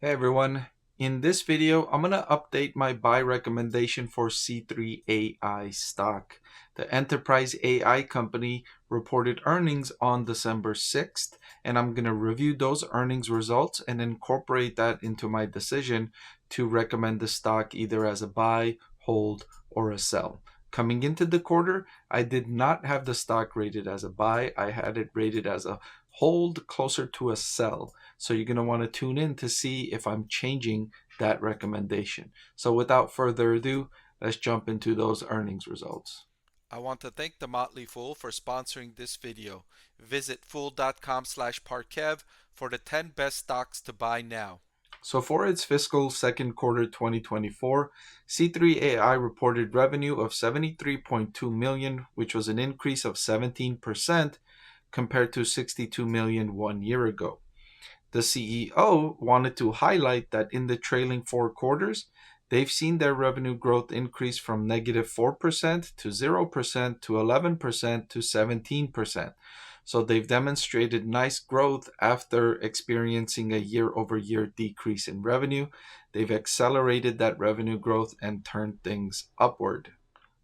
Hey everyone, in this video I'm going to update my buy recommendation for C3.ai stock. The enterprise AI company reported earnings on December 6th, and I'm going to review those earnings results and incorporate that into my decision to recommend the stock either as a buy, hold, or a sell. Coming into the quarter, I did not have the stock rated as a buy. I had it rated as a hold, closer to a sell. So you're going to want to tune in to see if I'm changing that recommendation. So without further ado, let's jump into those earnings results. I want to thank the Motley Fool for sponsoring this video. Visit fool.com/Parkev for the 10 best stocks to buy now. So for its fiscal second quarter 2024, C3.ai reported revenue of 73.2 million, which was an increase of 17% compared to 62 million 1 year ago. The CEO wanted to highlight that in the trailing 4 quarters, they've seen their revenue growth increase from -4% to 0% to 11% to 17%. So they've demonstrated nice growth after experiencing a year-over-year decrease in revenue. They've accelerated that revenue growth and turned things upward.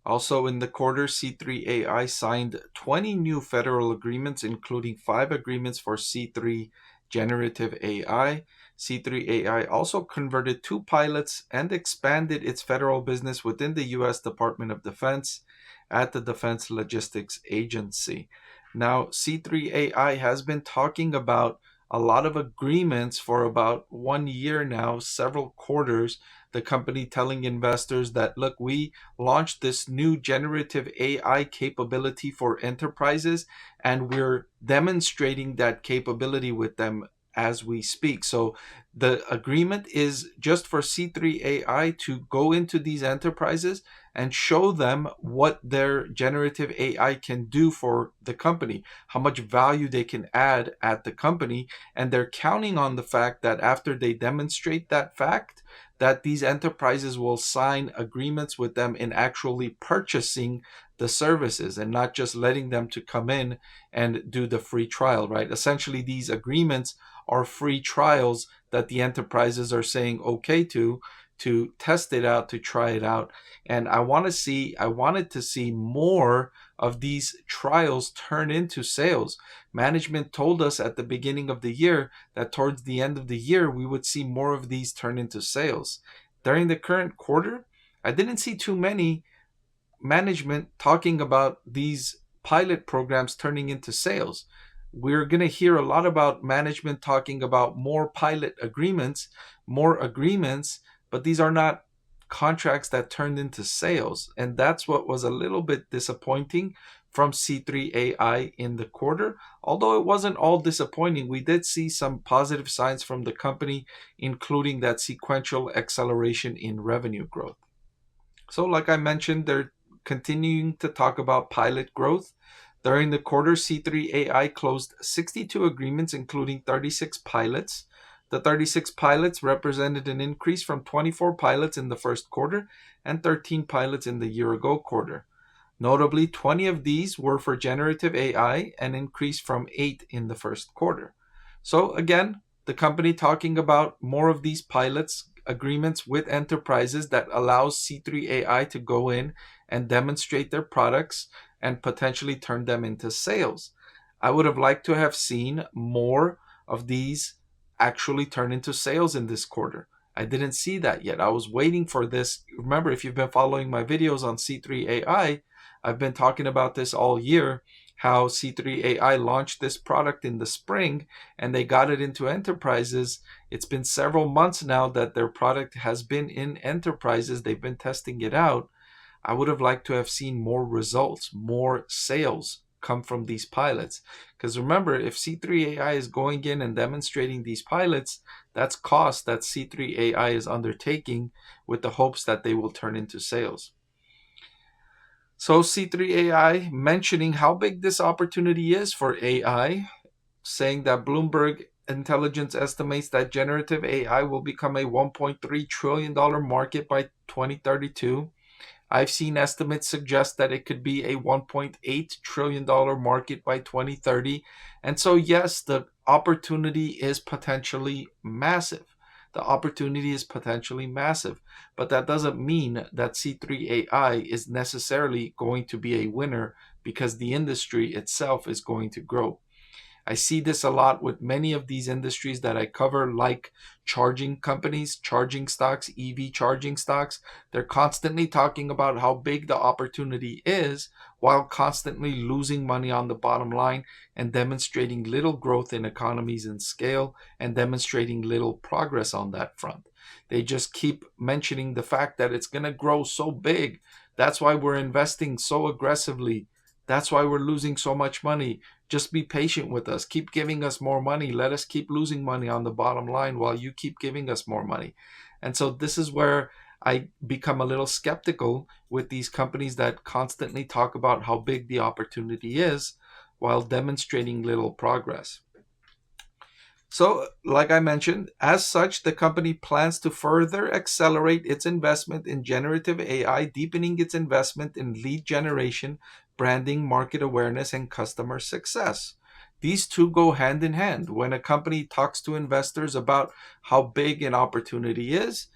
Also in the quarter, C3.ai signed 20 new federal agreements, including 5 agreements for C3 Generative AI. C3.ai also converted 2 pilots and expanded its federal business within the U.S. Department of Defense at the Defense Logistics Agency. Now, C3.ai has been talking about a lot of agreements for about 1 year now, several quarters. The company telling investors that, look, we launched this new generative AI capability for enterprises, and we're demonstrating that capability with them as we speak. So the agreement is just for C3.ai to go into these enterprises and show them what their generative AI can do for the company, how much value they can add at the company. And they're counting on the fact that after they demonstrate that fact, that these enterprises will sign agreements with them in actually purchasing the services and not just letting them to come in and do the free trial, right? Essentially, these agreements are free trials that the enterprises are saying okay to test it out, to try it out. And I wanted to see more of these trials turn into sales. Management told us at the beginning of the year that towards the end of the year, we would see more of these turn into sales. During the current quarter, I didn't see too many management talking about these pilot programs turning into sales. We're going to hear a lot about management talking about more agreements, but these are not contracts that turned into sales. And that's what was a little bit disappointing from C3.ai in the quarter. Although it wasn't all disappointing, we did see some positive signs from the company, including that sequential acceleration in revenue growth. So like I mentioned, they're continuing to talk about pilot growth. During the quarter, C3.ai closed 62 agreements, including 36 pilots. The 36 pilots represented an increase from 24 pilots in the first quarter and 13 pilots in the year-ago quarter. Notably, 20 of these were for generative AI, an increase from 8 in the first quarter. So again, the company talking about more of these pilots, agreements with enterprises that allows C3.ai to go in and demonstrate their products and potentially turn them into sales. I would have liked to have seen more of these actually turn into sales in this quarter. I didn't see that yet. I was waiting for this. Remember, if you've been following my videos on C3.ai, I've been talking about this all year, how C3.ai launched this product in the spring and they got it into enterprises. It's been several months now that their product has been in enterprises. They've been testing it out. I would have liked to have seen more results, more sales come from these pilots. Because remember, if C3.ai is going in and demonstrating these pilots, that's cost that C3.ai is undertaking with the hopes that they will turn into sales. So C3.ai mentioning how big this opportunity is for AI, saying that Bloomberg Intelligence estimates that generative AI will become a $1.3 trillion market by 2032. I've seen estimates suggest that it could be a $1.8 trillion market by 2030. And so, yes, the opportunity is potentially massive. The opportunity is potentially massive, but that doesn't mean that C3.ai is necessarily going to be a winner because the industry itself is going to grow. I see this a lot with many of these industries that I cover, like charging companies, charging stocks, EV charging stocks. They're constantly talking about how big the opportunity is while constantly losing money on the bottom line and demonstrating little growth in economies and scale and demonstrating little progress on that front. They just keep mentioning the fact that it's going to grow so big. That's why we're investing so aggressively. That's why we're losing so much money. Just be patient with us. Keep giving us more money. Let us keep losing money on the bottom line while you keep giving us more money. And so this is where I become a little skeptical with these companies that constantly talk about how big the opportunity is while demonstrating little progress. So, like I mentioned, as such, the company plans to further accelerate its investment in generative AI, deepening its investment in lead generation, branding, market awareness, and customer success. These two go hand in hand. When a company talks to investors about how big an opportunity is,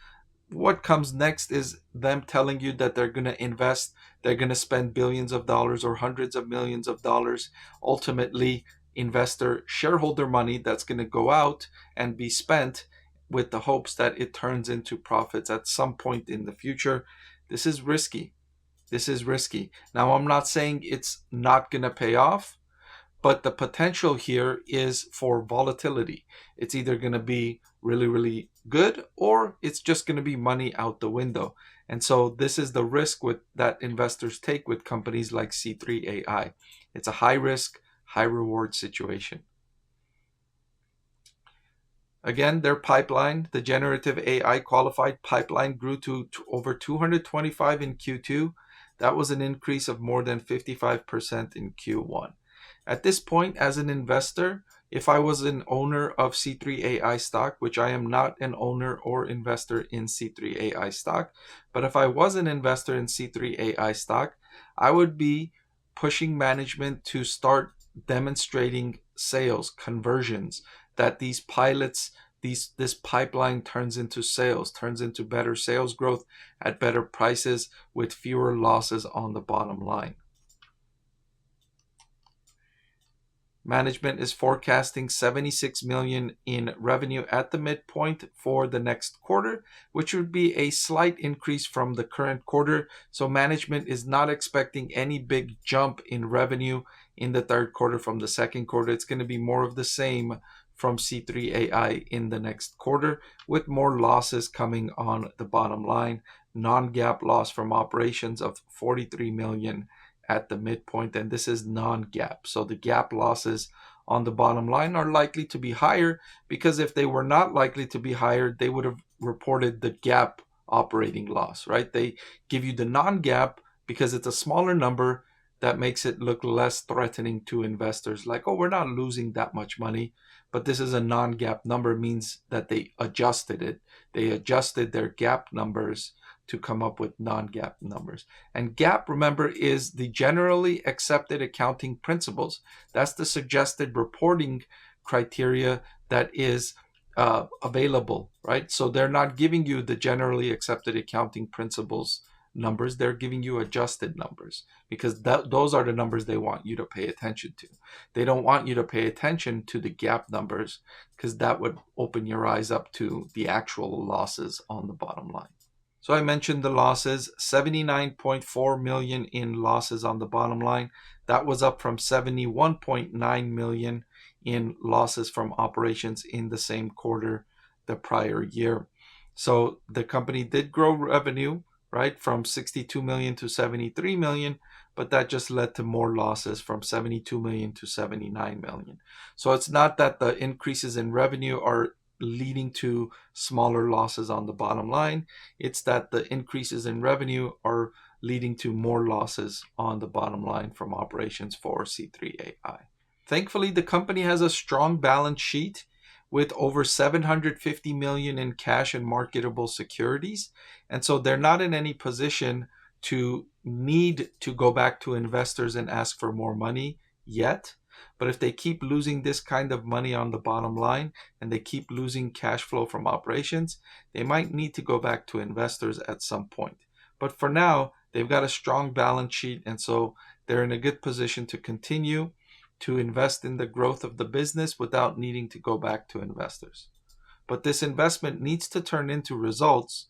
what comes next is them telling you that they're going to invest, they're going to spend billions of dollars or hundreds of millions of dollars, ultimately investor shareholder money that's going to go out and be spent with the hopes that it turns into profits at some point in the future. This is risky. This is risky. Now, I'm not saying it's not going to pay off, but the potential here is for volatility. It's either going to be really, really good, or it's just going to be money out the window. And so this is the risk that investors take with companies like C3.ai. It's a high risk, high reward situation. Again, their pipeline, the generative AI qualified pipeline, grew to over 225 in Q2. That was an increase of more than 55% in Q1. At this point, as an investor, if I was an owner of C3.ai stock, which I am not an owner or investor in C3.ai stock, but if I was an investor in C3.ai stock, I would be pushing management to start demonstrating sales, conversions, that these pilots, this pipeline turns into sales, turns into better sales growth at better prices with fewer losses on the bottom line. Management is forecasting 76 million in revenue at the midpoint for the next quarter, which would be a slight increase from the current quarter. So management is not expecting any big jump in revenue in the third quarter from the second quarter. It's going to be more of the same from C3.ai in the next quarter, with more losses coming on the bottom line. Non-GAAP loss from operations of 43 million at the midpoint, and this is non-GAAP. So the GAAP losses on the bottom line are likely to be higher, because if they were not likely to be higher, they would have reported the GAAP operating loss, right? They give you the non-GAAP because it's a smaller number that makes it look less threatening to investors, like, oh, we're not losing that much money. But this is a non-GAAP number, means that they adjusted it. They adjusted their GAAP numbers to come up with non-GAAP numbers. And GAAP, remember, is the generally accepted accounting principles. That's the suggested reporting criteria that is available, right? So they're not giving you the generally accepted accounting principles numbers. They're giving you adjusted numbers, because those are the numbers they want you to pay attention to. They don't want you to pay attention to the GAAP numbers, because that would open your eyes up to the actual losses on the bottom line. So I mentioned the losses, 79.4 million in losses on the bottom line. That was up from 71.9 million in losses from operations in the same quarter the prior year. So the company did grow revenue, right, from 62 million to 73 million, but that just led to more losses, from 72 million to 79 million. So it's not that the increases in revenue are leading to smaller losses on the bottom line. It's that the increases in revenue are leading to more losses on the bottom line from operations for C3.ai. Thankfully, the company has a strong balance sheet with over 750 million in cash and marketable securities. And so they're not in any position to need to go back to investors and ask for more money yet. But if they keep losing this kind of money on the bottom line and they keep losing cash flow from operations, they might need to go back to investors at some point. But for now, they've got a strong balance sheet, and so they're in a good position to continue to invest in the growth of the business without needing to go back to investors. But this investment needs to turn into results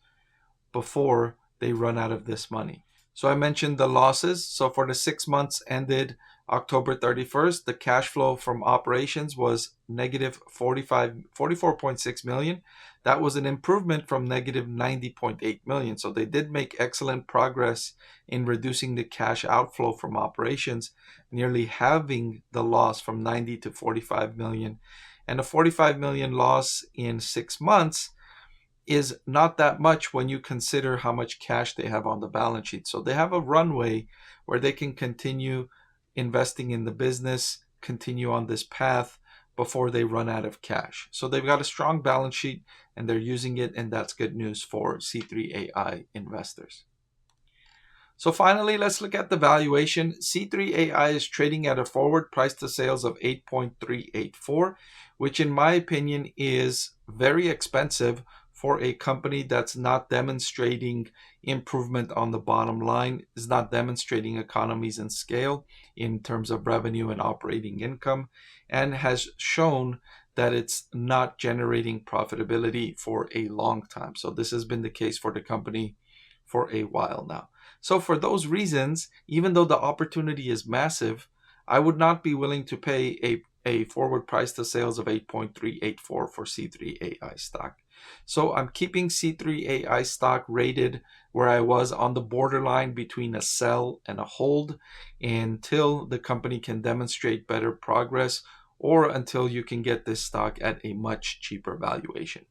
before they run out of this money. So I mentioned the losses. So for the 6 months ended October 31st, the cash flow from operations was negative 44.6 million. That was an improvement from negative 90.8 million. So they did make excellent progress in reducing the cash outflow from operations, nearly halving the loss from 90 to 45 million. And a 45 million loss in 6 months is not that much when you consider how much cash they have on the balance sheet. So they have a runway where they can continue investing in the business, continue on this path before they run out of cash. So they've got a strong balance sheet and they're using it, and that's good news for C3.ai investors. So finally, let's look at the valuation. C3.ai is trading at a forward price to sales of 8.384, which in my opinion is very expensive for a company that's not demonstrating improvement on the bottom line, is not demonstrating economies in scale in terms of revenue and operating income, and has shown that it's not generating profitability for a long time. So this has been the case for the company for a while now. So for those reasons, even though the opportunity is massive, I would not be willing to pay a forward price to sales of 8.384 for C3.ai stock. So I'm keeping C3.ai stock rated where I was, on the borderline between a sell and a hold, until the company can demonstrate better progress, or until you can get this stock at a much cheaper valuation.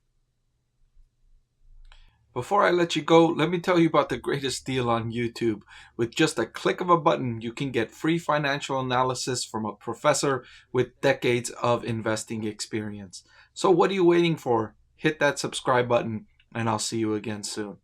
Before I let you go, let me tell you about the greatest deal on YouTube. With just a click of a button, you can get free financial analysis from a professor with decades of investing experience. So what are you waiting for? Hit that subscribe button, and I'll see you again soon.